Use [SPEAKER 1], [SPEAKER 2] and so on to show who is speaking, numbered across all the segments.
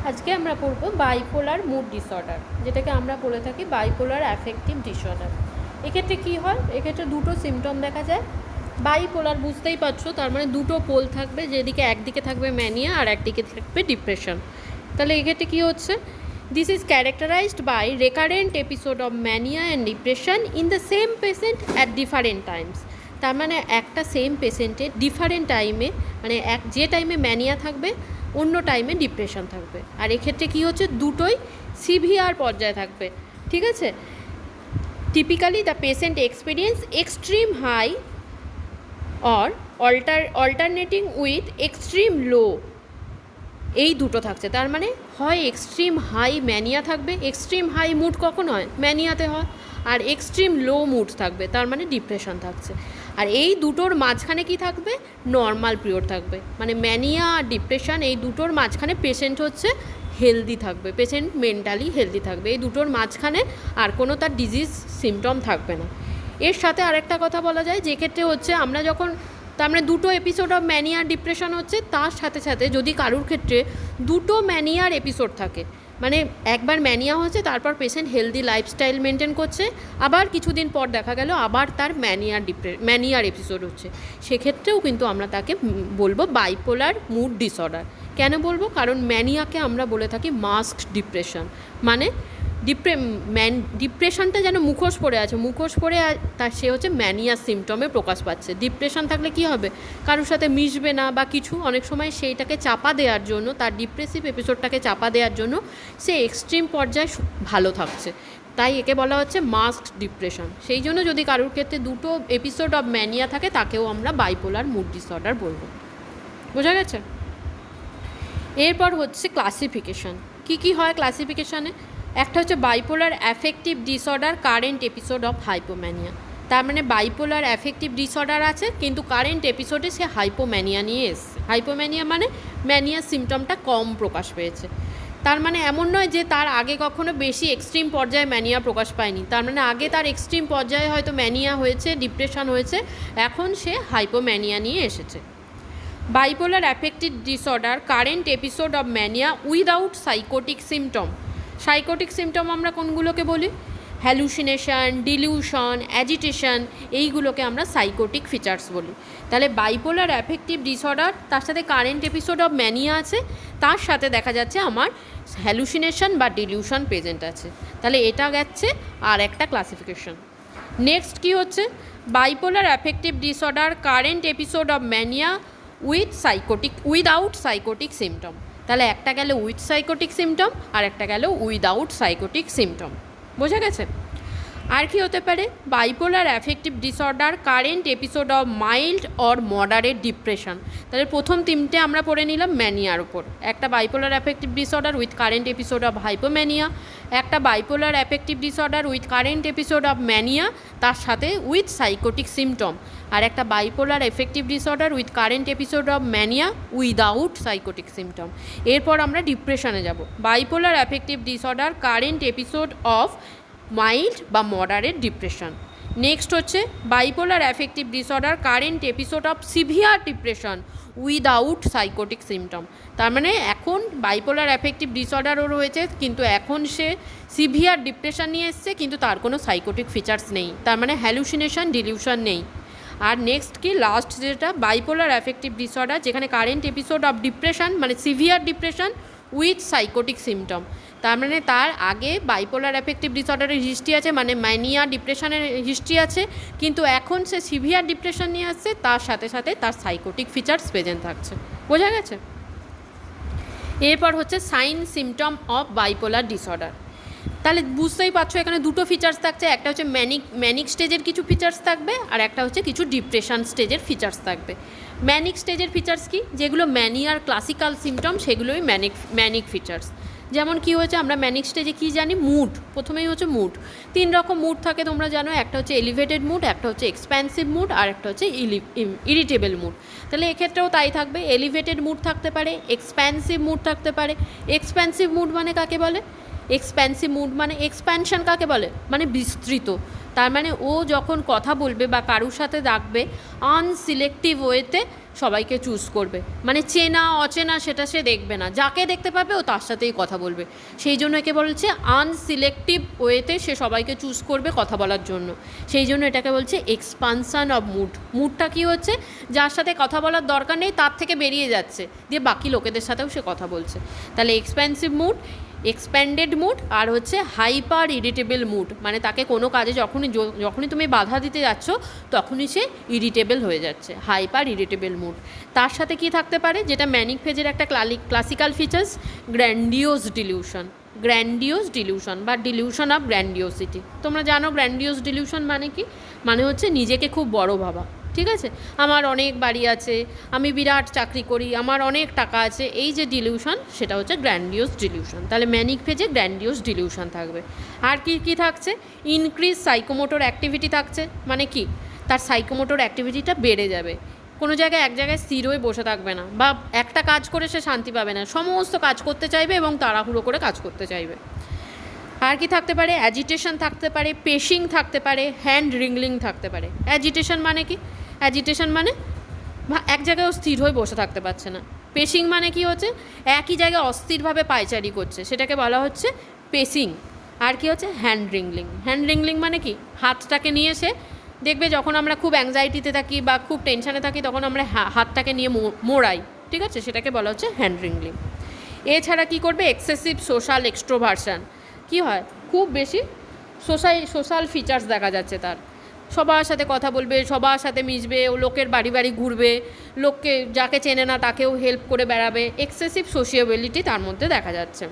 [SPEAKER 1] আজকে আমরা পড়ব বাইপোলার মুড ডিসঅর্ডার, যেটাকে আমরা বলে থাকি বাইপোলার অ্যাফেক্টিভ ডিসঅর্ডার। এক্ষেত্রে কী হয়, এক্ষেত্রে দুটো সিমটম দেখা যায়। বাইপোলার বুঝতেই পারছো, তার মানে দুটো পোল থাকবে, যেদিকে একদিকে থাকবে ম্যানিয়া আর একদিকে থাকবে ডিপ্রেশন। তাহলে এক্ষেত্রে কী হচ্ছে, this is characterized by recurrent episode of mania and depression in the same patient at different times. তার মানে একটা সেম পেশেন্টের ডিফারেন্ট টাইমে, মানে যে টাইমে ম্যানিয়া থাকবে অন্য টাইমে ডিপ্রেশন থাকবে। আর এক্ষেত্রে কী হচ্ছে, দুটোই সিভিয়ার পর্যায়ে থাকবে। ঠিক আছে, typically the patient experience extreme high or alternating with extreme low, এই দুটো থাকছে। তার মানে হয় এক্সট্রিম হাই ম্যানিয়া থাকবে, এক্সট্রিম হাই মুড কখন হয়, ম্যানিয়াতে হয়, আর এক্সট্রিম লো মুড থাকবে, তার মানে ডিপ্রেশন থাকছে। আর এই দুটোর মাঝখানে কি থাকবে, নর্মাল পিরিয়ড থাকবে। মানে ম্যানিয়া আর ডিপ্রেশন এই দুটোর মাঝখানে পেশেন্ট হচ্ছে হেলদি থাকবে, পেশেন্ট মেন্টালি হেলদি থাকবে, এই দুটোর মাঝখানে আর কোনো তার ডিজিজ সিমটম থাকবে না। এর সাথে আরেকটা কথা বলা যায়, যে ক্ষেত্রে হচ্ছে আমরা যখন, তার মানে দুটো এপিসোড অফ ম্যানিয়ার ডিপ্রেশন হচ্ছে, তার সাথে সাথে যদি কারুর ক্ষেত্রে দুটো ম্যানিয়ার এপিসোড থাকে, মানে একবার ম্যানিয়া হচ্ছে, তারপর পেশেন্ট হেলদি লাইফস্টাইল মেনটেন করছে, আবার কিছুদিন পর দেখা গেল আবার তার ম্যানিয়ার এপিসোড হচ্ছে, সেক্ষেত্রেও কিন্তু আমরা তাকে বলবো বাইপোলার মুড ডিসঅর্ডার। কেন বলবো, কারণ ম্যানিয়াকে আমরা বলে থাকি মাস্কড ডিপ্রেশন, মানে ডিপ্রেশনটা যেন মুখোশ পড়ে আছে, মুখোশ পড়ে তার সে হচ্ছে ম্যানিয়ার সিমটমে প্রকাশ পাচ্ছে। ডিপ্রেশন থাকলে কি হবে, কারোর সাথে মিশবে না বা কিছু, অনেক সময় সেইটাকে চাপা দেওয়ার জন্য, তার ডিপ্রেসিভ এপিসোডটাকে চাপা দেওয়ার জন্য সে এক্সট্রিম পর্যায়ে ভালো থাকছে, তাই একে বলা হচ্ছে মাস্কড ডিপ্রেশন। সেই জন্য যদি কারোর ক্ষেত্রে দুটো এপিসোড অফ ম্যানিয়া থাকে, তাকেও আমরা বাইপোলার মুড ডিসঅর্ডার বলবো। বোঝা গেছে? এরপর হচ্ছে ক্লাসিফিকেশান। কী হয় ক্লাসিফিকেশানে, একটা হচ্ছে bipolar affective disorder current episode of hypomania. তার মানে বাইপোলার অ্যাফেক্টিভ ডিসঅর্ডার আছে, কিন্তু কারেন্ট এপিসোডে সে হাইপোম্যানিয়া নিয়ে এসছে। হাইপোম্যানিয়া মানে ম্যানিয়ার সিমটমটা কম প্রকাশ পেয়েছে। তার মানে এমন নয় যে তার আগে কখনো বেশি এক্সট্রিম পর্যায়ে ম্যানিয়া প্রকাশ পায়নি, তার মানে আগে তার এক্সট্রিম পর্যায়ে হয়তো ম্যানিয়া হয়েছে, ডিপ্রেশন হয়েছে, এখন সে হাইপোম্যানিয়া নিয়ে এসেছে। Bipolar affective disorder current episode of mania without psychotic symptom. Psychotic symptom আমরা কোনগুলোকে বলি, হ্যালুসিনেশন, ডিলিউশন, অ্যাজিটেশন, এইগুলোকে আমরা সাইকোটিক ফিচার্স বলি। তাহলে বাইপোলার অ্যাফেক্টিভ ডিসঅর্ডার, তার সাথে কারেন্ট এপিসোড অফ ম্যানিয়া আছে, তার সাথে দেখা যাচ্ছে আমার হ্যালুসিনেশন বা ডিলিউশন প্রেজেন্ট আছে। তাহলে এটা গেছে আর একটা ক্লাসিফিকেশন। নেক্সট কি হচ্ছে, bipolar affective disorder current episode of mania without psychotic symptom. তাহলে একটা গেল উইথ সাইকোটিক সিমটম, আর একটা গেল উইদাউট সাইকোটিক সিমটম। বোঝা গেছে? আর কি হতে পারে, bipolar affective disorder current episode of mild or moderate depression. তাহলে প্রথম তিনটে আমরা পড়ে নিলাম ম্যানিয়ার ওপর, একটা bipolar affective disorder with current episode of hypomania, একটা bipolar affective disorder with current episode of mania তার সাথে উইথ সাইকোটিক সিমটম, আর একটা bipolar affective disorder with current episode of mania without psychotic symptom. এরপর আমরা ডিপ্রেশনে যাব। Bipolar affective disorder current episode of mild বা মডারেট ডিপ্রেশন। নেক্সট হচ্ছে bipolar affective disorder current episode of severe depression without psychotic symptom. তার মানে এখন bipolar affective ডিসঅর্ডারও রয়েছে, কিন্তু এখন সে সিভিয়ার ডিপ্রেশন নিয়ে এসছে, কিন্তু তার কোনো সাইকোটিক ফিচার্স নেই, তার মানে হ্যালুসিনেশন, ডিলিউশন নেই। আর নেক্সট কি, লাস্ট যেটা বাইপোলার অ্যাফেক্টিভ ডিসঅর্ডার, যেখানে কারেন্ট এপিসোড অফ ডিপ্রেশন মানে severe depression with psychotic symptom. তার মানে তার আগে বাইপোলার অ্যাফেক্টিভ ডিসঅর্ডারের হিস্ট্রি আছে, মানে ম্যানিয়া ডিপ্রেশনের হিস্ট্রি আছে, কিন্তু এখন সে সিভিয়ার ডিপ্রেশন নিয়ে আসছে, তার সাথে সাথে তার সাইকোটিক ফিচার্স প্রেজেন্ট থাকছে। বোঝা গেছে? এরপর হচ্ছে sign symptom of bipolar disorder. তাহলে বুঝতেই পারছো এখানে দুটো ফিচার্স থাকছে, একটা হচ্ছে ম্যানিক স্টেজের কিছু ফিচার্স থাকবে, আর একটা হচ্ছে কিছু ডিপ্রেশন স্টেজের ফিচার্স থাকবে। ম্যানিক স্টেজের ফিচার্স কি, যেগুলো ম্যানিয়ার ক্লাসিক্যাল সিমটম সেগুলোই ম্যানিক ফিচার্স। যেমন কি হয়েছে, আমরা ম্যানিক স্টেজে কী জানি, মুড, প্রথমেই হচ্ছে মুড। তিন রকম মুড থাকে তোমরা জানো, একটা হচ্ছে এলিভেটেড মুড, একটা হচ্ছে এক্সপ্যান্সিভ মুড, আর একটা হচ্ছে ইরিটেবল মুড। তাহলে এক্ষেত্রেও তাই থাকবে, এলিভেটেড মুড থাকতে পারে, এক্সপ্যান্সিভ মুড থাকতে পারে। এক্সপ্যান্সিভ মুড মানে কাকে বলে, এক্সপ্যান্সিভ মুড মানে এক্সপ্যানশন কাকে বলে, মানে বিস্তৃত। তার মানে ও যখন কথা বলবে বা কারুর সাথে রাখবে আনসিলেক্টিভ ওয়েতে সবাইকে চুজ করবে, মানে চেনা অচেনা সেটা সে দেখবে না, যাকে দেখতে পাবে ও তার সাথেই কথা বলবে। সেই জন্য একে বলছে আনসিলেক্টিভ ওয়েতে সে সবাইকে চুজ করবে কথা বলার জন্য। সেই জন্য এটাকে বলছে এক্সপানশন অফ মুড। মুডটা কী হচ্ছে, যার সাথে কথা বলার দরকার নেই তার থেকে বেরিয়ে যাচ্ছে, দিয়ে বাকি লোকেদের সাথেও সে কথা বলছে। তাহলে এক্সপ্যান্সিভ মুড, এক্সপ্যান্ডেড মুড, আর হচ্ছে হাইপার ইরিটেবল মুড, মানে তাকে কোনো কাজে যখনই তুমি বাধা দিতে যাচ্ছ তখনই সে ইরিটেবল হয়ে যাচ্ছে, হাইপার ইরিটেবল মুড। তার সাথে কি থাকতে পারে, যেটা ম্যানিক ফেজের একটা ক্লাসিক্যাল ফিচার্স, গ্র্যান্ডিওস ডিলিউশন। গ্র্যান্ডিওস ডিলিউশন বা ডিলিউশন অফ গ্র্যান্ডিওসিটি। তোমরা জানো গ্র্যান্ডিওস ডিলিউশন মানে কি, মানে হচ্ছে নিজেকে খুব বড় ভাবা। ঠিক আছে, আমার অনেক বাড়ি আছে, আমি বিরাট চাকরি করি, আমার অনেক টাকা আছে, এই যে ডিলিউশন সেটা হচ্ছে গ্র্যান্ডিওস ডিলিউশন। তাহলে ম্যানিক ফেজে গ্র্যান্ডিওস ডিলিউশন থাকবে। আর কি কি থাকছে, ইনক্রিজ সাইকোমোটর অ্যাক্টিভিটি থাকছে, মানে কি তার সাইকোমোটর অ্যাক্টিভিটিটা বেড়ে যাবে, কোনো জায়গায় এক জায়গায় স্থির হয়ে বসে থাকবে না, বা একটা কাজ করে সে শান্তি পাবে না, সমস্ত কাজ করতে চাইবে এবং তাড়াহুড়ো করে কাজ করতে চাইবে। আর কি থাকতে পারে, অ্যাজিটেশন থাকতে পারে, পেশিং থাকতে পারে, হ্যান্ড রিংলিং থাকতে পারে। অ্যাজিটেশন মানে কি, অ্যাজিটেশন মানে এক জায়গায় স্থির হয়ে বসে থাকতে পারছে না। পেশিং মানে কি হচ্ছে, একই জায়গায় অস্থিরভাবে পায়চারি করছে, সেটাকে বলা হচ্ছে পেসিং। আর কি হচ্ছে, হ্যান্ড রিংলিং। হ্যান্ড রিংলিং মানে কি, হাতটাকে নিয়ে সে দেখবে যখন আমরা খুব অ্যাংজাইটিতে থাকি বা খুব টেনশানে থাকি তখন আমরা হাতটাকে নিয়ে মোড়াই, ঠিক আছে, সেটাকে বলা হচ্ছে হ্যান্ড রিংলিং। এছাড়া কি করবে, এক্সেসিভ সোশ্যাল এক্সট্রোভার্সন। কি হয়, খুব বেশি সোশ্যাল ফিচার্স দেখা যাচ্ছে তার, সবার সাথে কথা বলবে, সবার সাথে মিশবে, ও লোকের বাড়ি বাড়ি ঘুরবে, লোককে যাকে চেনে না তাকেও হেল্প করে বেড়াবে, এক্সেসিভ সোশিয়েবিলিটি তার মধ্যে দেখা যাচ্ছে।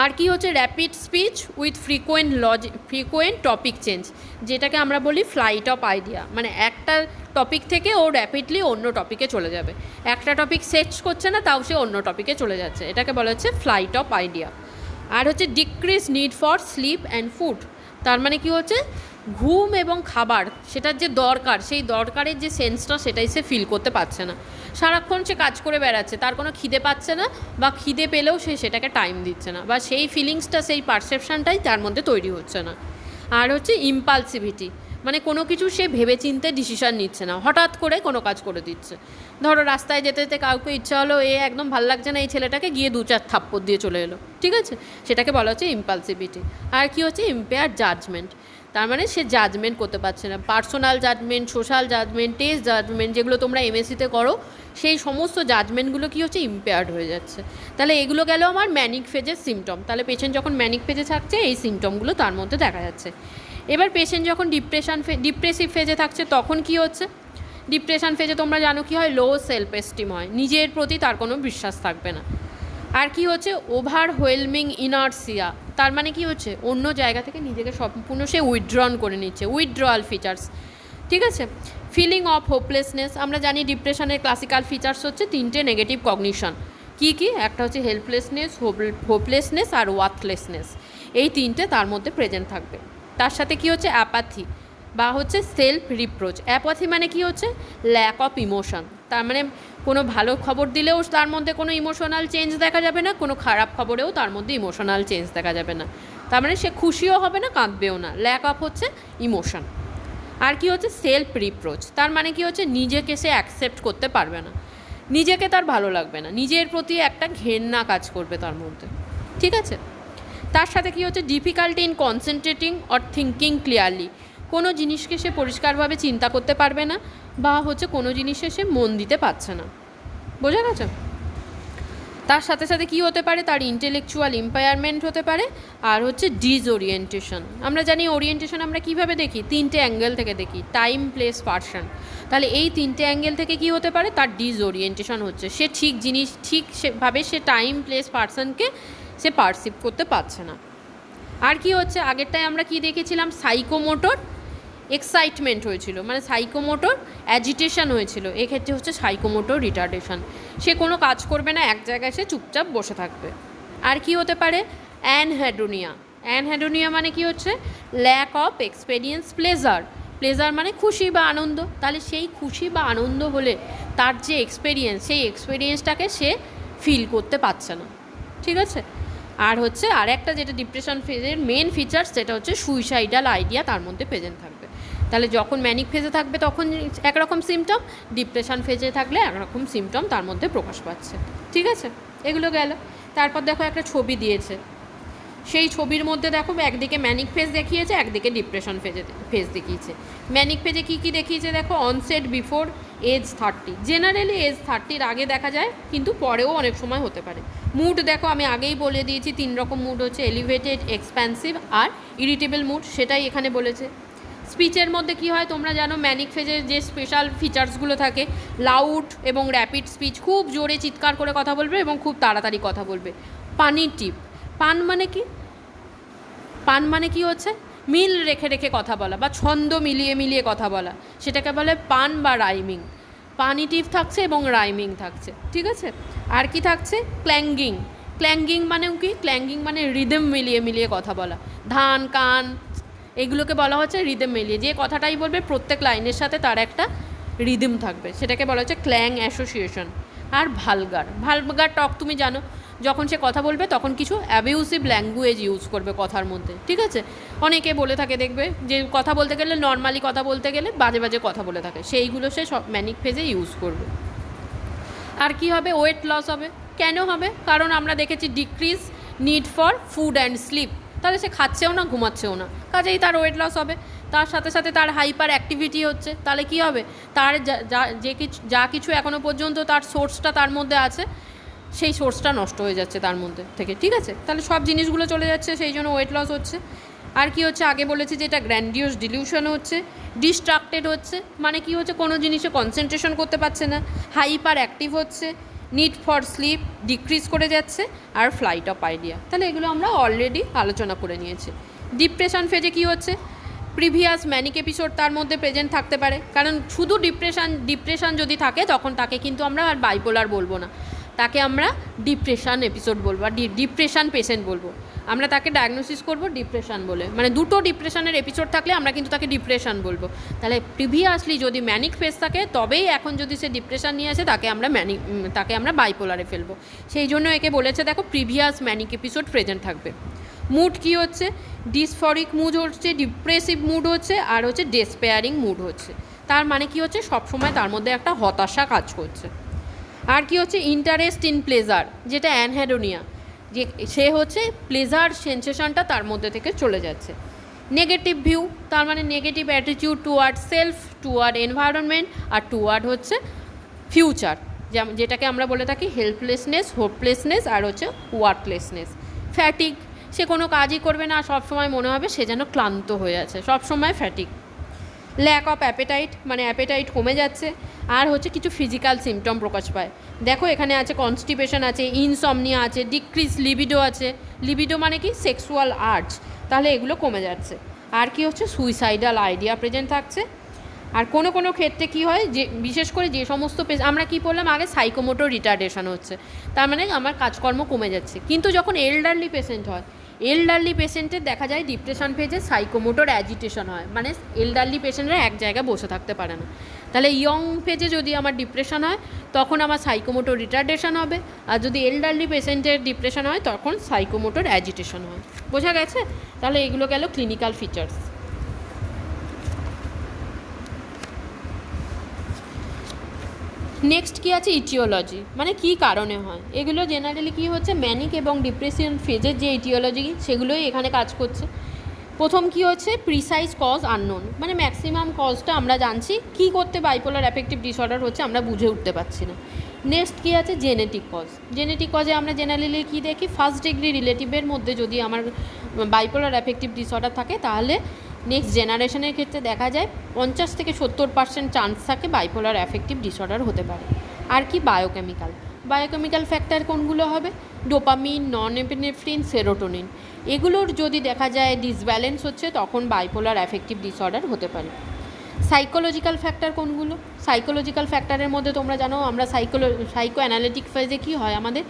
[SPEAKER 1] আর কি হচ্ছে, rapid speech with frequent topic change, যেটাকে আমরা বলি ফ্লাইট অফ আইডিয়া, মানে একটা টপিক থেকে ও র্যাপিডলি অন্য টপিকে চলে যাবে, একটা টপিক সেট করছে না তাও সে অন্য টপিকে চলে যাচ্ছে, এটাকে বলা হচ্ছে ফ্লাইট অফ আইডিয়া। আর হচ্ছে decrease need for sleep and food, তার মানে কি হচ্ছে, ঘুম এবং খাবার সেটার যে দরকার, সেই দরকারের যে সেন্সটা সেটাই সে ফিল করতে পারছে না, সারাক্ষণ সে কাজ করে বেড়াচ্ছে, তার কোনো খিদে পাচ্ছে না, বা খিদে পেলেও সে সেটাকে টাইম দিচ্ছে না, বা সেই ফিলিংসটা সেই পারসেপশানটাই তার মধ্যে তৈরি হচ্ছে না। আর হচ্ছে ইম্পালসিভিটি, মানে কোনো কিছু সে ভেবে চিন্তে ডিসিশান নিচ্ছে না, হঠাৎ করে কোনো কাজ করে দিচ্ছে। ধরো রাস্তায় যেতে যেতে কাউকে ইচ্ছা হলো একদম ভালো লাগছে না এই ছেলেটাকে, গিয়ে 2-4 থাপ্পড় দিয়ে চলে এলো, ঠিক আছে, সেটাকে বলা হচ্ছে ইম্পালসিভিটি। আর কি হচ্ছে, ইম্পেয়ার জাজমেন্ট, তার মানে সে জাজমেন্ট করতে পারছে না, personal judgement, social judgement, test judgement, যেগুলো তোমরা এমএসসিতে করো সেই সমস্ত জাজমেন্টগুলো কী হচ্ছে, ইম্পেয়ার্ড হয়ে যাচ্ছে। তাহলে এগুলো গেল আমার ম্যানিক ফেজের সিমটম। তাহলে পেশেন্ট যখন ম্যানিক ফেজে থাকছে এই সিমটমগুলো তার মধ্যে দেখা যাচ্ছে। এবার পেশেন্ট যখন ডিপ্রেসিভ ফেজে থাকছে তখন কি হচ্ছে, ডিপ্রেশন ফেজে তোমরা জানো কি হয়, লো সেলফ এস্টিম হয়, নিজের প্রতি তার কোনো বিশ্বাস থাকবে না। আর কি হচ্ছে, ওভারওয়েলমিং ইনার্সিয়া, তার মানে কি হচ্ছে, অন্য জায়গা থেকে নিজেকে সম্পূর্ণ সে উইথড্রন করে নিচ্ছে, উইথড্রয়াল ফিচার্স, ঠিক আছে। ফিলিং অফ হোপলেসনেস, আমরা জানি ডিপ্রেশনের ক্লাসিক্যাল ফিচার্স হচ্ছে 3টে নেগেটিভ কগনিশন। কি কি, একটা হচ্ছে হেল্পলেসনেস, হোপলেসনেস আর ওয়ার্থলেসনেস, এই 3টে তার মধ্যে প্রেজেন্ট থাকবে। তার সাথে কি হচ্ছে, অ্যাপাথি বা হচ্ছে সেলফ রিপ্রোচ। অ্যাপাথি মানে কি হচ্ছে, ল্যাক অফ ইমোশন, তার মানে কোনো ভালো খবর দিলেও তার মধ্যে কোনো ইমোশনাল চেঞ্জ দেখা যাবে না, কোনো খারাপ খবরেও তার মধ্যে ইমোশনাল চেঞ্জ দেখা যাবে না, তার মানে সে খুশিও হবে না কাঁদবেও না, ল্যাক অফ হচ্ছে ইমোশন। আর কি হচ্ছে, সেলফ রিপ্রোচ, তার মানে কি হচ্ছে, নিজেকে সে অ্যাকসেপ্ট করতে পারবে না, নিজেকে তার ভালো লাগবে না, নিজের প্রতি একটা ঘেন্না কাজ করবে তার মধ্যে, ঠিক আছে। তার সাথে কি হচ্ছে, difficulty in concentrating or thinking clearly, কোনো জিনিসকে সে পরিষ্কারভাবে চিন্তা করতে পারবে না, বা হচ্ছে কোনো জিনিসে সে মন দিতে পারছে না, বোঝা গেছে। তার সাথে সাথে কি হতে পারে, তার ইন্টেলেকচুয়াল ইম্পায়ারমেন্ট হতে পারে। আর হচ্ছে ডিসওরিয়েন্টেশন, আমরা জানি ওরিয়েন্টেশন আমরা কিভাবে দেখি, 3টে অ্যাঙ্গেল থেকে দেখি, টাইম, প্লেস, পার্সন। তাহলে এই 3টে অ্যাঙ্গেল থেকে কি হতে পারে, তার ডিসওরিয়েন্টেশন হচ্ছে, সে ঠিক জিনিস ঠিক সেভাবে সে টাইম, প্লেস, পার্সনকে সে পারসিভ করতে পারছে না। আর কি হচ্ছে, আগেরটায় আমরা কি দেখেছিলাম, সাইকোমোটর এক্সাইটমেন্ট হয়েছিল, মানে সাইকোমোটর অ্যাজিটেশন হয়েছিল, এক্ষেত্রে হচ্ছে সাইকোমোটর রিটার্ডেশন, সে কোনো কাজ করবে না, এক জায়গায় সে চুপচাপ বসে থাকবে। আর কি হতে পারে, অ্যানহেডোনিয়া। অ্যানহেডোনিয়া মানে কি হচ্ছে, lack of experience pleasure, pleasure মানে খুশি বা আনন্দ, তাহলে সেই খুশি বা আনন্দ হলে তার যে এক্সপেরিয়েন্স, সেই এক্সপেরিয়েন্সটাকে সে ফিল করতে পারছে না, ঠিক আছে। আর হচ্ছে আর একটা যেটা ডিপ্রেশন ফেজের মেন ফিচার্স সেটা হচ্ছে সুইসাইডাল আইডিয়া তার মধ্যে প্রেজেন্ট থাকবে। তাহলে যখন ম্যানিক ফেজে থাকবে তখন একরকম সিমটম, ডিপ্রেশন ফেজে থাকলে একরকম সিমটম তার মধ্যে প্রকাশ পাচ্ছে। ঠিক আছে, এগুলো গেল। তারপর দেখো একটা ছবি দিয়েছে, সেই ছবির মধ্যে দেখো একদিকে ম্যানিক ফেজ দেখিয়েছে, একদিকে ডিপ্রেশন ফেজ দেখিয়েছে। ম্যানিক ফেজে কী কী দেখিয়েছে দেখো, onset before age 30, generally age 30-র আগে দেখা যায়, কিন্তু পরেও অনেক সময় হতে পারে। মুড দেখো আমি আগেই বলে দিয়েছি 3 রকম মুড হচ্ছে, এলিভেটেড, এক্সপ্যান্সিভ আর ইরিটেবল মুড, সেটাই এখানে বলেছে। স্পিচের মধ্যে কি হয় তোমরা জানো, ম্যানিক ফেজের যে স্পেশাল ফিচার্সগুলো থাকে, লাউড এবং র্যাপিড স্পিচ, খুব জোরে চিৎকার করে কথা বলবে এবং খুব তাড়াতাড়ি কথা বলবে। পানি টিপ, পান মানে কি, পান মানে কি হচ্ছে মিল রেখে রেখে কথা বলা বা ছন্দ মিলিয়ে মিলিয়ে কথা বলা, সেটাকে বলে পান বা রাইমিং। পানিটিভ থাকছে এবং রাইমিং থাকছে। ঠিক আছে, আর কি থাকছে, ক্ল্যাঙ্গিং। ক্ল্যাঙ্গিং মানে কি, ক্ল্যাঙ্গিং মানে রিদম মিলিয়ে মিলিয়ে কথা বলা, ধান কান এগুলোকে বলা হচ্ছে রিদম মিলিয়ে, যে কথাটাই বলবে প্রত্যেক লাইনের সাথে তার একটা রিদম থাকবে, সেটাকে বলা হচ্ছে ক্ল্যাং অ্যাসোসিয়েশন। আর ভালগার, ভালগার টক তুমি জানো, যখন সে কথা বলবে তখন কিছু অ্যাবিউসিভ ল্যাঙ্গুয়েজ ইউজ করবে কথার মধ্যে। ঠিক আছে, অনেকে বলে থাকে দেখবে যে কথা বলতে গেলে, নর্মালি কথা বলতে গেলে বাজে বাজে কথা বলে থাকে, সেইগুলো সে সব ম্যানিক ফেজে ইউজ করবে। আর কি হবে, ওয়েট লস হবে। কেন হবে, কারণ আমরা দেখেছি decrease need for food and sleep, তাহলে সে খাচ্ছেও না ঘুমাচ্ছেও না, কাজেই তার ওয়েট লস হবে। তার সাথে সাথে তার হাইপার অ্যাক্টিভিটি হচ্ছে, তাহলে কি হবে, তার যা কিছু এখনও পর্যন্ত তার সোর্সটা তার মধ্যে আছে, সেই সোর্সটা নষ্ট হয়ে যাচ্ছে তার মধ্যে থেকে। ঠিক আছে, তাহলে সব জিনিসগুলো চলে যাচ্ছে, সেই জন্য ওয়েট লস হচ্ছে। আর কি হচ্ছে, আগে বলেছি যে এটা গ্র্যান্ডিওস ডিলিউশন হচ্ছে, ডিস্ট্রাক্টেড হচ্ছে, মানে কি হচ্ছে কোনো জিনিসে কনসেন্ট্রেশন করতে পারছে না, হাইপার অ্যাক্টিভ হচ্ছে, নিড ফর স্লিপ ডিক্রিজ করে যাচ্ছে, আর ফ্লাইট অফ আইডিয়া। তাহলে এগুলো আমরা অলরেডি আলোচনা করে নিয়েছি। ডিপ্রেশন ফেজে কি হচ্ছে, প্রিভিয়াস ম্যানিক এপিসোড তার মধ্যে প্রেজেন্ট থাকতে পারে, কারণ শুধু ডিপ্রেশন যদি থাকে তখন তাকে কিন্তু আমরা আর বাইপোলার বলবো না, তাকে আমরা ডিপ্রেশন এপিসোড বলবো, আর ডিপ্রেশন পেশেন্ট বলবো। আমরা তাকে ডায়াগনোসিস করবো ডিপ্রেশন বলে, মানে দুটো ডিপ্রেশনের এপিসোড থাকলে আমরা কিন্তু তাকে ডিপ্রেশন বলবো। তাহলে প্রিভিয়াসলি যদি ম্যানিক ফেজ থাকে তবেই, এখন যদি সে ডিপ্রেশন নিয়ে আসে তাকে আমরা বাইপোলারে ফেলবো। সেই জন্য একে বলেছে দেখো প্রিভিয়াস ম্যানিক এপিসোড প্রেজেন্ট থাকবে। মুড কি হচ্ছে, ডিসফরিক মুড হচ্ছে, ডিপ্রেসিভ মুড হচ্ছে, আর হচ্ছে ডেসপেয়ারিং মুড হচ্ছে। তার মানে কি হচ্ছে, সবসময় তার মধ্যে একটা হতাশা কাজ করছে। আর কি হচ্ছে, ইন্টারেস্ট ইন প্লেজার, যেটা অ্যানহেডোনিয়া, যে সে হচ্ছে প্লেজার সেন্সেশনটা তার মধ্যে থেকে চলে যাচ্ছে। নেগেটিভ ভিউ, তার মানে negative attitude toward self, toward environment, আর টুয়ার্ড হচ্ছে ফিউচার, যেটাকে আমরা বলে থাকি হেল্পলেসনেস, হোপলেসনেস, আর হচ্ছে ওয়ার্কলেসনেস। ফ্যাটিক, সে কোনো কাজই করবে না, সবসময় মনে হবে সে যেন ক্লান্ত হয়ে আছে, সবসময় ফ্যাটিক। ল্যাক অফ অ্যাপেটাইট, মানে অ্যাপেটাইট কমে যাচ্ছে। আর হচ্ছে কিছু ফিজিক্যাল সিমটম প্রকাশ পায়, দেখো এখানে আছে কনস্টিপেশন আছে, ইনসমনিয়া আছে, ডিক্রিজ লিবিডো আছে। লিবিডো মানে কি, সেক্সুয়াল আর্জ, তাহলে এগুলো কমে যাচ্ছে। আর কি হচ্ছে, সুইসাইডাল আইডিয়া প্রেজেন্ট থাকছে। আর কোনো কোনো ক্ষেত্রে কি হয়, যে বিশেষ করে যে সমস্ত আমরা কি বললাম আগে, সাইকোমোটর রিটার্ডেশন হচ্ছে, তার মানে আমার কাজকর্ম কমে যাচ্ছে। কিন্তু যখন এল্ডারলি পেশেন্ট হয়, এল্ডারলি পেশেন্টের দেখা যায় ডিপ্রেশন ফেজে সাইকোমোটর অ্যাজিটেশন হয়, মানে এল্ডারলি পেশেন্টরা এক জায়গায় বসে থাকতে পারে না। তাহলে ইয়ং ফেজে যদি আমার ডিপ্রেশন হয় তখন আমার সাইকোমোটর রিটার্ডেশন হবে, আর যদি এল্ডারলি পেশেন্টের ডিপ্রেশন হয় তখন সাইকোমোটর অ্যাজিটেশন হয়। বোঝা গেছে? তাহলে এগুলো গেল ক্লিনিক্যাল ফিচার্স। নেক্সট কি আছে, ইটিওলজি, মানে কি কারণে হয়। এগুলো জেনারেলি কি হচ্ছে, ম্যানিক এবং ডিপ্রেশন ফেজের যে ইটিওলজি সেগুলোই এখানে কাজ করছে। প্রথম কি হচ্ছে, প্রিসাইজ কজ আননোন, মানে ম্যাক্সিমাম কজটা আমরা জানছি, কী করতে বাইপোলার অ্যাফেক্টিভ ডিসঅর্ডার হচ্ছে আমরা বুঝে উঠতে পারছি না। নেক্সট কী আছে, জেনেটিক কজ। জেনেটিক কজে আমরা জেনারেলি কী দেখি, ফার্স্ট ডিগ্রি রিলেটিভের মধ্যে যদি আমার বাইপোলার অ্যাফেক্টিভ ডিসঅর্ডার থাকে তাহলে নেক্সট জেনারেশনের ক্ষেত্রে দেখা যায় 50 থেকে 70% চান্স থাকে বাইপোলার অ্যাফেক্টিভ ডিসঅর্ডার হতে পারে। আর কি, বায়োকেমিক্যাল। বায়োকেমিক্যাল ফ্যাক্টর কোনগুলো হবে, ডোপামিন, নন এপিনেফ্রিন, সেরোটোনিন, এগুলোর যদি দেখা যায় ডিসব্যালেন্স হচ্ছে তখন বাইপোলার অ্যাফেক্টিভ ডিসঅর্ডার হতে পারে। সাইকোলজিক্যাল ফ্যাক্টর কোনগুলো, সাইকোলজিক্যাল ফ্যাক্টরের মধ্যে তোমরা জানো আমরা সাইকো অ্যানালিটিক ফেজে কী হয়, আমাদের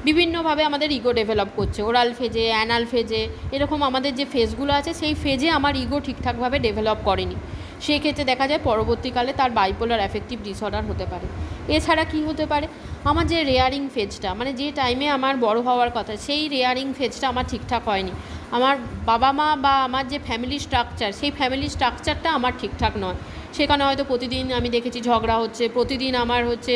[SPEAKER 1] বিভিন্নভাবে আমাদের ইগো ডেভেলপ করছে, ওরাল ফেজে, অ্যানাল ফেজে, এরকম আমাদের যে ফেজগুলো আছে সেই ফেজে আমার ইগো ঠিকঠাকভাবে ডেভেলপ করেনি, সেই ক্ষেত্রে দেখা যায় পরবর্তীকালে তার বাইপোলার অ্যাফেক্টিভ ডিসঅর্ডার হতে পারে। এছাড়া কি হতে পারে, আমার যে রেয়ারিং ফেজটা, মানে যে টাইমে আমার বড় হওয়ার কথা, সেই রেয়ারিং ফেজটা আমার ঠিকঠাক হয়নি। আমার বাবা মা বা আমার যে ফ্যামিলি স্ট্রাকচার, সেই ফ্যামিলি স্ট্রাকচারটা আমার ঠিকঠাক নয়। সেখানে হয়তো প্রতিদিন আমি দেখেছি ঝগড়া হচ্ছে, প্রতিদিন আমার হচ্ছে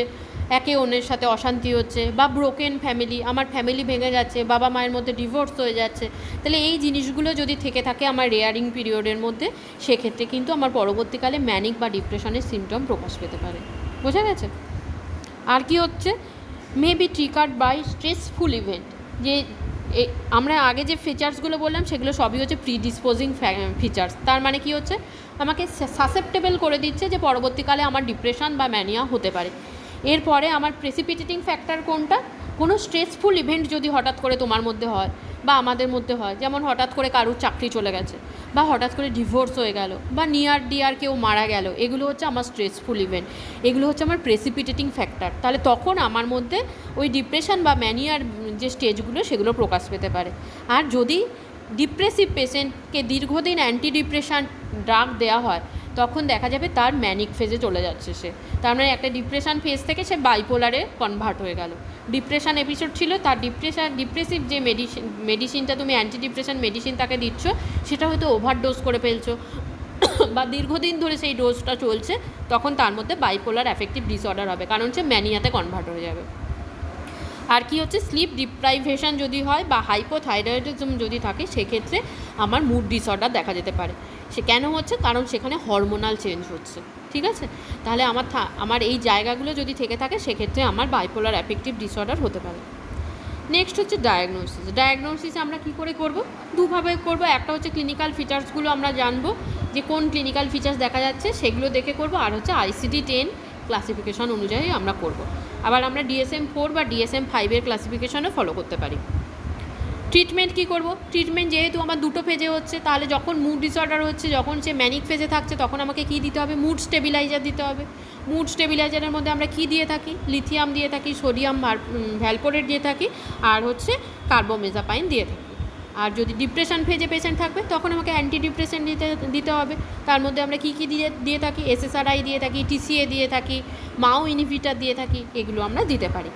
[SPEAKER 1] একে অন্যের সাথে অশান্তি হচ্ছে, বা ব্রোকেন ফ্যামিলি, আমার ফ্যামিলি ভেঙে যাচ্ছে, বাবা মায়ের মধ্যে ডিভোর্স হয়ে যাচ্ছে। তাহলে এই জিনিসগুলো যদি থেকে থাকে আমার রেয়ারিং পিরিয়ডের মধ্যে, সেক্ষেত্রে কিন্তু আমার পরবর্তীকালে ম্যানিক বা ডিপ্রেশনের সিমটম প্রকাশ পেতে পারে। বোঝা গেছে? আর কি হচ্ছে, may be triggered by stressful event. যে আমরা আগে যে ফিচার্সগুলো বললাম সেগুলো সবই হচ্ছে প্রিডিসপোজিং ফিচার্স। তার মানে কি হচ্ছে, আমাকে সাসেপ্টেবল করে দিচ্ছে যে পরবর্তীকালে আমার ডিপ্রেশন বা ম্যানিয়া হতে পারে। এরপরে আমার প্রেসিপিটেটিং ফ্যাক্টর কোনটা, কোনো স্ট্রেসফুল ইভেন্ট যদি হঠাৎ করে তোমার মধ্যে হয় বা আমাদের মধ্যে হয়, যেমন হঠাৎ করে কারুর চাকরি চলে গেছে, বা হঠাৎ করে ডিভোর্স হয়ে গেল, বা নিয়ার ডিয়ার কেউ মারা গেল, এগুলো হচ্ছে আমার স্ট্রেসফুল ইভেন্ট, এগুলো হচ্ছে আমার প্রেসিপিটেটিং ফ্যাক্টর। তাহলে তখন আমার মধ্যে ওই ডিপ্রেশন বা ম্যানিয়ার যে স্টেজগুলো সেগুলো প্রকাশ পেতে পারে। আর যদি ডিপ্রেসিভ পেশেন্টকে দীর্ঘদিন অ্যান্টি ডিপ্রেশন ড্রাগ দেওয়া হয়, তখন দেখা যাবে তার ম্যানিক ফেজে চলে যাচ্ছে সে। তার মানে একটা ডিপ্রেশন ফেজ থেকে সে বাইপোলারে কনভার্ট হয়ে গেল। ডিপ্রেশন এপিসোড ছিল, তার ডিপ্রেসিভ যে মেডিসিনটা তুমি অ্যান্টি ডিপ্রেশন মেডিসিন তাকে দিচ্ছ, সেটা হয়তো ওভারডোজ করে ফেলছো বা দীর্ঘদিন ধরে সেই ডোজটা চলছে, তখন তার মধ্যে বাইপোলার অ্যাফেক্টিভ ডিসঅর্ডার হবে, কারণ সে ম্যানিয়াতে কনভার্ট হয়ে যাবে। আর কি হচ্ছে, স্লিপ ডিপ্রাইভেশন যদি হয় বা হাইপোথাইরয়েডিজম যদি থাকে, সেক্ষেত্রে আমার মুড ডিসঅর্ডার দেখা যেতে পারে। সে কেন হচ্ছে, কারণ সেখানে হরমোনাল চেঞ্জ হচ্ছে। ঠিক আছে, তাহলে আমার এই জায়গাগুলো যদি থেকে থাকে, সেক্ষেত্রে আমার বাইপোলার অ্যাফেক্টিভ ডিসঅর্ডার হতে পারে। নেক্সট হচ্ছে ডায়াগনোসিস। ডায়াগনোসিস আমরা কী করে করব, দুভাবে করব। একটা হচ্ছে ক্লিনিক্যাল ফিচার্সগুলো আমরা জানবো, যে কোন ক্লিনিক্যাল ফিচার্স দেখা যাচ্ছে সেগুলো দেখে করব। আর হচ্ছে ICD-10 ক্লাসিফিকেশন অনুযায়ী আমরা করব। আবার আমরা DSM-4 বা DSM-5 ক্লাসিফিকেশনও ফলো করতে পারি। ট্রিটমেন্ট কী করব, ট্রিটমেন্ট যেহেতু আমার দুটো ফেজে হচ্ছে, তাহলে যখন মুড ডিসঅর্ডার হচ্ছে, যখন সে ম্যানিক ফেজে থাকছে, তখন আমাকে কী দিতে হবে, মুড স্টেবিলাইজার দিতে হবে। মুড স্টেবিলাইজারের মধ্যে আমরা কী দিয়ে থাকি, লিথিয়াম দিয়ে থাকি, সোডিয়াম ভ্যালপোরেট দিয়ে থাকি, আর হচ্ছে কার্বোমেজাপাইন দিয়ে থাকি। আর যদি ডিপ্রেশন ফেজে পেশেন্ট থাকবে, তখন আমাকে অ্যান্টি ডিপ্রেশন দিতে হবে। তার মধ্যে আমরা কী কী দিয়ে থাকি, SSRI দিয়ে থাকি, TCA দিয়ে থাকি, মাও ইনহিবিটর দিয়ে থাকি, এগুলো আমরা দিতে পারি।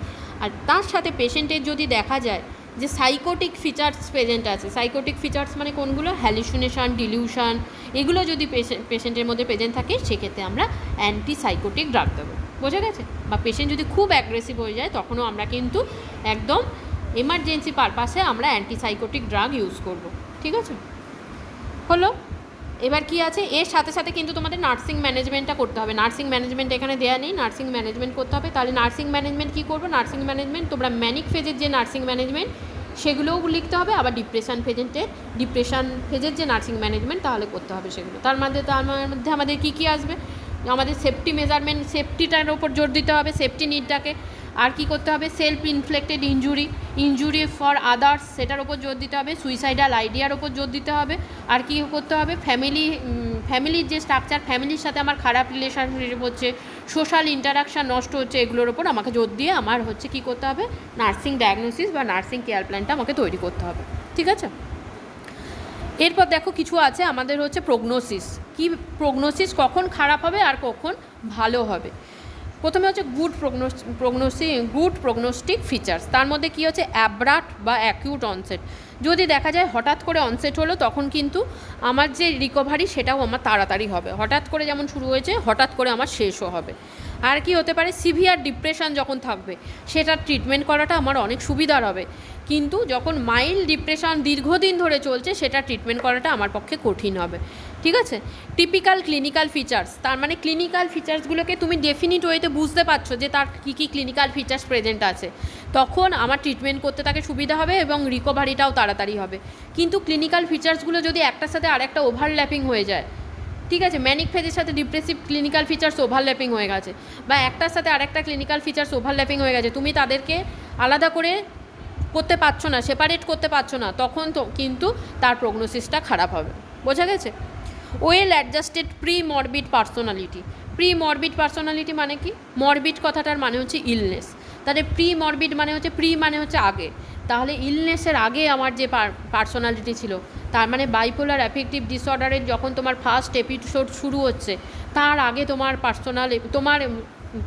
[SPEAKER 1] আর তার সাথে পেশেন্টের যদি দেখা যায় যে সাইকোটিক ফিচার্স প্রেজেন্ট আছে, সাইকোটিক ফিচার্স মানে কোনগুলো, হ্যালুসিনেশন, ডিলিউশন, এগুলো যদি পেশেন্টের মধ্যে প্রেজেন্ট থাকে, সেক্ষেত্রে আমরা অ্যান্টি সাইকোটিক ড্রাগ দেবো। বোঝা গেছে? বা পেশেন্ট যদি খুব অ্যাগ্রেসিভ হয়ে যায়, তখনও আমরা কিন্তু একদম এমার্জেন্সি পারপাসে আমরা অ্যান্টিসাইকোটিক ড্রাগ ইউজ করব। ঠিক আছে, হলো। এবার কি আছে, এর সাথে সাথে কিন্তু তোমাদের নার্সিং ম্যানেজমেন্টটা করতে হবে। নার্সিং ম্যানেজমেন্ট এখানে দেওয়া নেই, নার্সিং ম্যানেজমেন্ট করতে হবে। তাহলে নার্সিং ম্যানেজমেন্ট কী করবো, নার্সিং ম্যানেজমেন্ট তোমরা ম্যানিক ফেজের যে নার্সিং ম্যানেজমেন্ট সেগুলোও লিখতে হবে, আবার ডিপ্রেশন ফেজের যে নার্সিং ম্যানেজমেন্ট তাহলে করতে হবে সেগুলো। তার মধ্যে আমাদের কী কী আসবে, আমাদের সেফটি মেজারমেন্ট, সেফটিটার ওপর জোর দিতে হবে, সেফটি নিডটাকে। আর কি করতে হবে, self inflected injury for others, সেটার ওপর জোর দিতে হবে। সুইসাইডাল আইডিয়ার ওপর জোর দিতে হবে। আর কি করতে হবে, ফ্যামিলির যে স্ট্রাকচার, ফ্যামিলির সাথে আমার খারাপ রিলেশনশিপ হচ্ছে, সোশ্যাল ইন্টারাকশান নষ্ট হচ্ছে, এগুলোর ওপর আমাকে জোর দিয়ে আমার হচ্ছে কী করতে হবে, নার্সিং ডায়াগনোসিস বা নার্সিং কেয়ার প্ল্যানটা আমাকে তৈরি করতে হবে। ঠিক আছে, এরপর দেখো কিছু আছে আমাদের হচ্ছে প্রগনোসিস। কি প্রগনোসিস, কখন খারাপ হবে আর কখন ভালো হবে। প্রথমে হচ্ছে গুড প্রগনোস্টিক ফিচার্স। তার মধ্যে কী হচ্ছে, অ্যাব্রাপ্ট বা অ্যাকিউট অনসেট। যদি দেখা যায় হঠাৎ করে অনসেট হলো, তখন কিন্তু আমার যে রিকভারি সেটাও আমার তাড়াতাড়ি হবে। হঠাৎ করে যেমন শুরু হয়েছে, হঠাৎ করে আমার শেষও হবে। আর কি হতে পারে, সিভিয়ার ডিপ্রেশন যখন থাকবে, সেটার ট্রিটমেন্ট করাটা আমার অনেক সুবিধার হবে। কিন্তু যখন মাইল্ড ডিপ্রেশন দীর্ঘদিন ধরে চলছে, সেটা ট্রিটমেন্ট করাটা আমার পক্ষে কঠিন হবে। ঠিক আছে, টিপিক্যাল ক্লিনিক্যাল ফিচার্স। তার মানে ক্লিনিক্যাল ফিচার্সগুলোকে তুমি ডেফিনিট ওয়েতে বুঝতে পারছো যে তার কী কী ক্লিনিক্যাল ফিচার্স প্রেজেন্ট আছে, তখন আমার ট্রিটমেন্ট করতে তাকে সুবিধা হবে এবং রিকভারিটাও তাড়াতাড়ি হবে। কিন্তু ক্লিনিক্যাল ফিচার্সগুলো যদি একটার সাথে আরেকটা ওভারল্যাপিং হয়ে যায়, ঠিক আছে, ম্যানিক ফেজের সাথে ডিপ্রেসিভ ক্লিনিক্যাল ফিচার্স ওভারল্যাপিং হয়ে গেছে, বা একটার সাথে আরেকটা ক্লিনিক্যাল ফিচার্স ওভারল্যাপিং হয়ে গেছে, তুমি তাদেরকে আলাদা করে করতে পারছো না, সেপারেট করতে পারছো না, তখন তো কিন্তু তার প্রগনোসিসটা খারাপ হবে। বোঝা গেছে? Well adjusted pre morbid personality মানে কি, মরবিড কথাটার মানে হচ্ছে ইলনেস। তাহলে প্রি মরবিড মানে হচ্ছে, প্রি মানে হচ্ছে আগে, তাহলে ইলনেসের আগে আমার যে পার্সোনালিটি ছিল, তার মানে বাইপোলার অ্যাফেক্টিভ ডিসঅর্ডারের যখন তোমার ফার্স্ট এপিসোড শুরু হচ্ছে তার আগে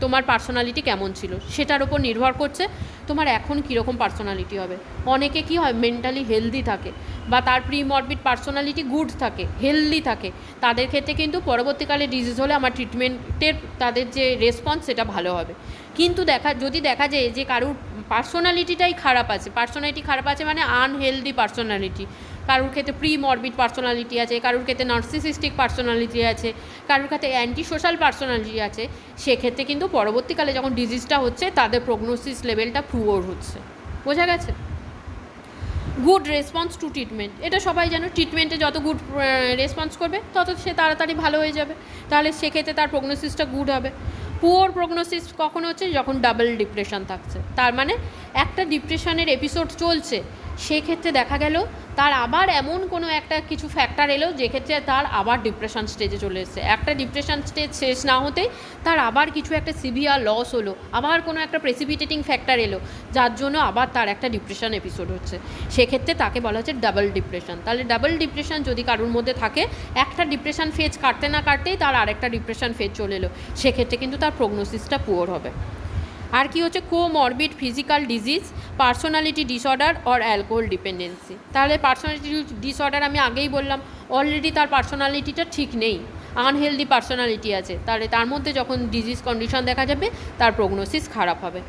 [SPEAKER 1] তোমার পার্সোনালিটি কেমন ছিল সেটার উপর নির্ভর করছে তোমার এখন কীরকম পার্সোনালিটি হবে। অনেকে কি হয় মেন্টালি হেলদি থাকে বা তার প্রিমরবিড পার্সোনালিটি গুড থাকে, হেলদি থাকে, তাদের ক্ষেত্রে কিন্তু পরবর্তীকালে ডিজিজ হলে আমার ট্রিটমেন্টের তাদের যে রেসপন্স সেটা ভালো হবে। কিন্তু যদি দেখা যায় যে কারুর পার্সোনালিটিটাই খারাপ আছে মানে আনহেলদি পার্সোনালিটি, কারোর ক্ষেত্রে প্রিমরবিড পার্সোনালিটি আছে, কারোর ক্ষেত্রে নার্সিসিস্টিক পার্সোনালিটি আছে, কারোর ক্ষেত্রে অ্যান্টি সোশ্যাল পার্সোনালিটি আছে, সেক্ষেত্রে কিন্তু পরবর্তীকালে যখন ডিজিজটা হচ্ছে তাদের প্রগনোসিস লেভেলটা পুয়ার হচ্ছে। বোঝা গেছে? গুড রেসপন্স টু ট্রিটমেন্ট, এটা সবাই জানো, ট্রিটমেন্টে যত গুড রেসপন্স করবে তত সে তাড়াতাড়ি ভালো হয়ে যাবে, তাহলে সেক্ষেত্রে তার প্রগনোসিসটা গুড হবে। পুয়ার প্রগনোসিস কখন হচ্ছে? যখন ডাবল ডিপ্রেশন থাকছে, তার মানে একটা ডিপ্রেশনের এপিসোড চলছে, সেক্ষেত্রে দেখা গেল তার আবার এমন কোনো একটা কিছু ফ্যাক্টর এলো যেক্ষেত্রে তার আবার ডিপ্রেশন স্টেজে চলে এসেছে, একটা ডিপ্রেশন স্টেজ শেষ না হতেই তার আবার কিছু একটা সিভিয়ার লস হলো, আবার কোনো একটা প্রেসিপিটেটিং ফ্যাক্টর এলো যার জন্য আবার তার একটা ডিপ্রেশন এপিসোড হচ্ছে, সেক্ষেত্রে তাকে বলা হচ্ছে ডাবল ডিপ্রেশন। তাহলে ডাবল ডিপ্রেশন যদি কারোর মধ্যে থাকে, একটা ডিপ্রেশন ফেজ কাটতে না কাটতেই তার আরেকটা ডিপ্রেশন ফেজ চলে এলো, সেক্ষেত্রে কিন্তু তার প্রগনোসিসটা পুয়ার হবে। আর কি হচ্ছে? Comorbid physical disease, personality disorder or alcohol dependency. তাহলে পার্সোনালিটি ডিসঅর্ডার আমি আগেই বললাম, অলরেডি তার পার্সোনালিটিটা ঠিক নেই, আনহেলদি পার্সোনালিটি আছে, তাহলে তার মধ্যে যখন ডিজিজ কন্ডিশন দেখা যাবে তার প্রগনোসিস খারাপ হবে।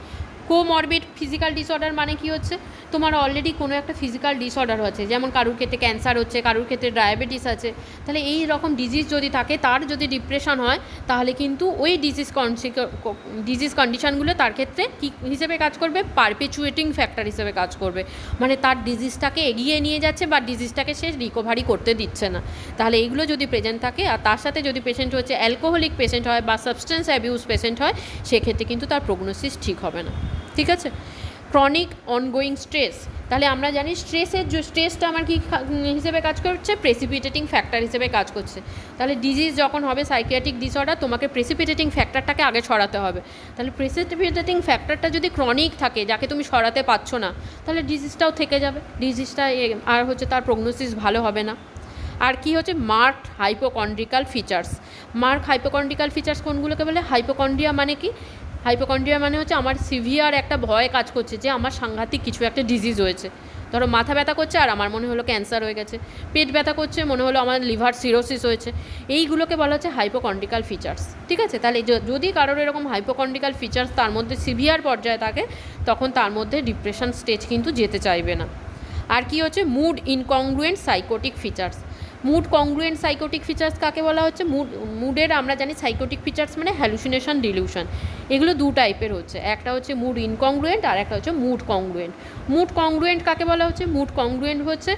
[SPEAKER 1] কোমরবিড ফিজিক্যাল ডিসঅর্ডার মানে কি হচ্ছে? তোমার অলরেডি কোনো একটা ফিজিক্যাল ডিসঅর্ডার আছে, যেমন কারুর ক্ষেত্রে ক্যান্সার হচ্ছে, কারুর ক্ষেত্রে ডায়াবেটিস আছে, তাহলে এই রকম ডিজিজ যদি থাকে, তার যদি ডিপ্রেশন হয়, তাহলে কিন্তু ওই ডিজিজ কন্ডিশনগুলো তার ক্ষেত্রে কী হিসেবে কাজ করবে? পারপেচুয়েটিং ফ্যাক্টর হিসেবে কাজ করবে, মানে তার ডিজিজটাকে এগিয়ে নিয়ে যাচ্ছে বা ডিজিজটাকে সে রিকভারি করতে দিচ্ছে না। তাহলে এইগুলো যদি প্রেজেন্ট থাকে, আর তার সাথে যদি পেশেন্ট হচ্ছে অ্যালকোহলিক পেশেন্ট হয় বা সাবস্টেন্স অ্যাবিউজ পেশেন্ট হয়, সেক্ষেত্রে কিন্তু তার প্রগনোসিস ঠিক হবে না। ঠিক আছে? ক্রনিক অনগোয়িং স্ট্রেস, তাহলে আমরা জানি স্ট্রেসটা আমার কী হিসেবে কাজ করছে? প্রেসিপিটেটিং ফ্যাক্টর হিসেবে কাজ করছে। তাহলে ডিজিজ যখন হবে সাইকিয়াট্রিক ডিসঅর্ডার, তোমাকে প্রেসিপিটেটিং ফ্যাক্টরটাকে আগে সরাতে হবে। তাহলে প্রেসিপিটেটিং ফ্যাক্টরটা যদি ক্রনিক থাকে, যাকে তুমি সরাতে পারছো না, তাহলে ডিজিজটাও থেকে যাবে, ডিজিজটা আর হচ্ছে তার প্রগনোসিস ভালো হবে না। আর কি হচ্ছে? Marked hypochondriacal features. Hypochondriacal features কোনগুলোকে বলে? হাইপোকন্ড্রিয়া মানে কি? হাইপোকন্ড্রিয়া মানে হচ্ছে আমার সিভিয়ার একটা ভয় কাজ করছে যে আমার সাংঘাতিক কিছু একটা ডিজিজ হয়েছে। ধরো মাথা ব্যথা করছে আর আমার মনে হলো ক্যান্সার হয়ে গেছে, পেট ব্যথা করছে মনে হলো আমার লিভার সিরোসিস হয়েছে, এইগুলোকে বলা হচ্ছে হাইপোকন্ড্রিক্যাল ফিচার্স। ঠিক আছে? তাহলে যদি কারোর এরকম হাইপোকন্ড্রিক্যাল ফিচার্স তার মধ্যে সিভিয়ার পর্যায়ে থাকে, তখন তার মধ্যে ডিপ্রেশন স্টেজ কিন্তু যেতে চাইবে না। আর কি হচ্ছে? Mood incongruent psychotic features. Mood congruent psychotic features কাকে বলা হচ্ছে? মুডের আমরা জানি সাইকোটিক ফিচার্স মানে হ্যালুসিনেশন, ডিলিউশন, এগুলো দু টাইপের হচ্ছে, একটা হচ্ছে মুড ইনকংগ্রুয়েন্ট আর একটা হচ্ছে মুড কংগ্রুয়েন্ট। মুড কংগ্রুয়েন্ট কাকে বলা হচ্ছে? মুড কংগ্রুয়েন্ট হচ্ছে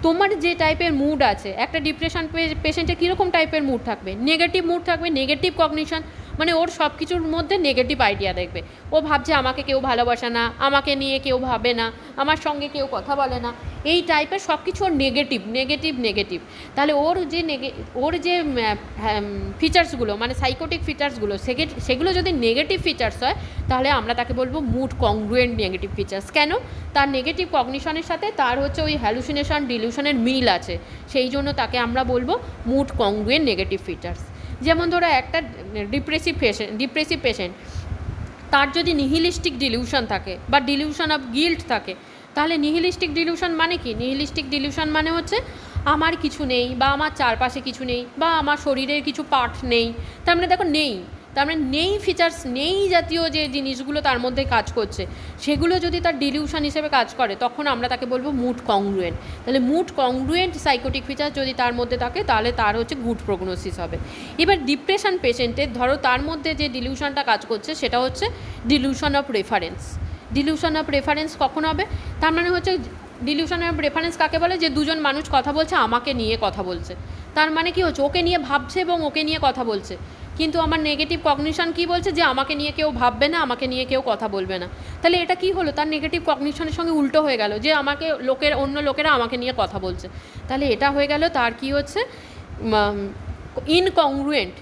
[SPEAKER 1] তোমার যে টাইপের মুড আছে, একটা ডিপ্রেশন পেশেন্টের কীরকম টাইপের মুড থাকবে? নেগেটিভ মুড থাকবে, নেগেটিভ কগনিশন, মানে ওর সব কিছুর মধ্যে নেগেটিভ আইডিয়া দেখবে, ও ভাবছে আমাকে কেউ ভালোবাসে না, আমাকে নিয়ে কেউ ভাবে না, আমার সঙ্গে কেউ কথা বলে না, এই টাইপের সব কিছু ওর নেগেটিভ নেগেটিভ নেগেটিভ। তাহলে ওর যে ফিচার্সগুলো মানে সাইকোটিক ফিচার্সগুলো, সেগুলো যদি নেগেটিভ ফিচার্স হয়, তাহলে আমরা তাকে বলবো মুড কংগ্রুয়েন্ট নেগেটিভ ফিচার্স। কেন? তার নেগেটিভ কগনিশনের সাথে তার হচ্ছে ওই হ্যালুসিনেশন, ডিলিউশনের মিল আছে, সেই জন্য তাকে আমরা বলবো মুড কংগ্রুয়েন্ট নেগেটিভ ফিচার্স। যেমন ধরো একটা ডিপ্রেসিভ পেশেন্ট, তার যদি নিহিলিস্টিক ডিলিউশন থাকে বা ডিলিউশন অফ গিল্ট থাকে, তাহলে নিহিলিস্টিক ডিলিউশন মানে কি? নিহিলিস্টিক ডিলিউশন মানে হচ্ছে আমার কিছু নেই বা আমার চারপাশে কিছু নেই বা আমার শরীরের কিছু পার্ট নেই, তার মানে দেখো নেই, তার মানে নেই ফিচার্স, নেই জাতীয় যে জিনিসগুলো তার মধ্যে কাজ করছে, সেগুলো যদি তার ডিলিউশন হিসেবে কাজ করে, তখন আমরা তাকে বলবো মুড কংগ্রুয়েন্ট। তাহলে মুড কংগ্রুয়েন্ট সাইকোটিক ফিচার্স যদি তার মধ্যে থাকে, তাহলে তার হচ্ছে গুড প্রগনোসিস হবে। এবার ডিপ্রেশন পেশেন্টের ধরো তার মধ্যে যে ডিলিউশনটা কাজ করছে, সেটা হচ্ছে dilution of reference. Dilution of reference কখন হবে? তার মানে হচ্ছে ডিলিউশন অফ রেফারেন্স কাকে বলে? যে দুজন মানুষ কথা বলছে, আমাকে নিয়ে কথা বলছে, তার মানে কি হচ্ছে? ওকে নিয়ে ভাবছে এবং ওকে নিয়ে কথা বলছে, কিন্তু আমার নেগেটিভ কগনিশন কী বলছে? যে আমাকে নিয়ে কেউ ভাববে না, আমাকে নিয়ে কেউ কথা বলবে না। তাহলে এটা কি হলো? তার নেগেটিভ কগনিশনের সঙ্গে উল্টো হয়ে গেল, যে অন্য লোকেরা আমাকে নিয়ে কথা বলছে। তাহলে এটা হয়ে গেল তার কি হচ্ছে? ইনকংগ্রুয়েন্ট।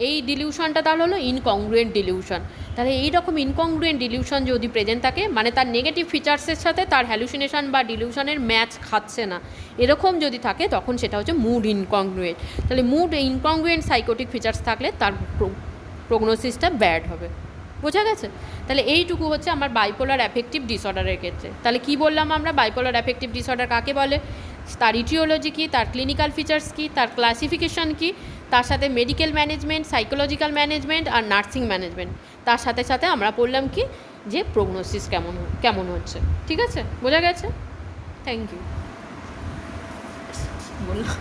[SPEAKER 1] এই ডিলিউশনটা তাহলে হলো ইনকংগ্রুয়েন্ট ডিলিউশন। তাহলে এই রকম ইনকংগ্রুয়েন্ট ডিলিউশন যদি প্রেজেন্ট থাকে, মানে তার নেগেটিভ ফিচার্সের সাথে তার হ্যালুসিনেশন বা ডিলিউশনের ম্যাচ খাচ্ছে না, এরকম যদি থাকে তখন সেটা হচ্ছে মুড ইনকংগ্রুয়েন্ট। তাহলে মুড ইনকংগ্রুয়েন্ট সাইকোটিক ফিচার্স থাকলে তার প্রগনোসিসটা ব্যাড হবে। বোঝা গেছে? তাহলে এইটুকু হচ্ছে আমার বাইপোলার অ্যাফেক্টিভ ডিসঅর্ডারের ক্ষেত্রে। তাহলে কি বললাম আমরা, বাইপোলার অ্যাফেক্টিভ ডিসঅর্ডার কাকে বলে, তার ইটিওলজি কী, তার ক্লিনিক্যাল ফিচার্স কী, তার ক্লাসিফিকেশন কী, তার সাথে মেডিকেল ম্যানেজমেন্ট, সাইকোলজিক্যাল ম্যানেজমেন্ট আর নার্সিং ম্যানেজমেন্ট, তার সাথে সাথে আমরা পড়লাম কি যে প্রগনোসিস কেমন হচ্ছে। ঠিক আছে? বোঝা গেছে? Thank you. বললাম